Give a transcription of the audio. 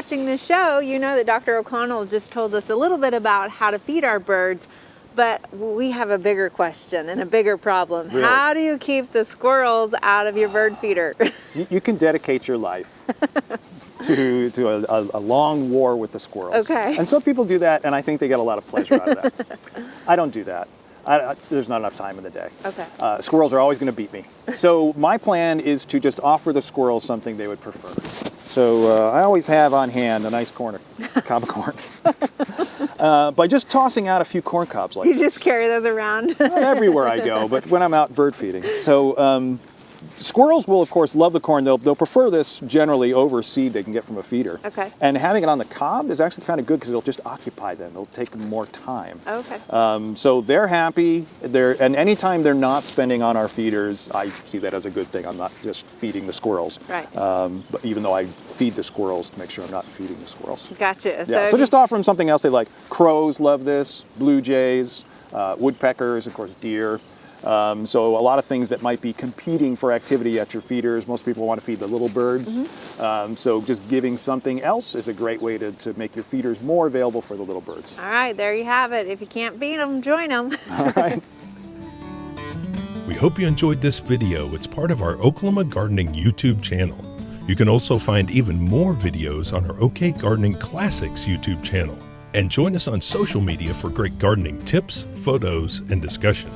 watching this show, you know that Dr. O'Connell just told us a little bit about how to feed our birds, but we have a bigger question and a bigger problem. Really? How do you keep the squirrels out of your bird feeder? You can dedicate your life to a long war with the squirrels. Okay. And some people do that, and I think they get a lot of pleasure out of that. I don't do that. There's not enough time in the day. Okay. Squirrels are always going to beat me. So my plan is to just offer the squirrels something they would prefer. So I always have on hand a nice cob of corn. By just tossing out a few corn cobs like You this. just carry those around? Not everywhere I go, but when I'm out bird feeding. So squirrels will, of course, love the corn. They'll prefer this generally over seed they can get from a feeder. Okay. And having it on the cob is actually kind of good because it'll just occupy them. It'll take them more time. Okay. So they're happy. And anytime they're not spending on our feeders, I see that as a good thing. I'm not just feeding the squirrels. Right. But even though I feed the squirrels to make sure I'm not feeding the squirrels. Gotcha. Yeah. So just offer them something else they like. Crows love this. Blue jays, woodpeckers, of course, deer. So a lot of things that might be competing for activity at your feeders. Most people want to feed the little birds. So just giving something else is a great way to make your feeders more available for the little birds. All right, there you have it. If you can't beat them, join them. All right. We hope you enjoyed this video. It's part of our Oklahoma Gardening YouTube channel. You can also find even more videos on our OK Gardening Classics YouTube channel. And join us on social media for great gardening tips, photos, and discussion.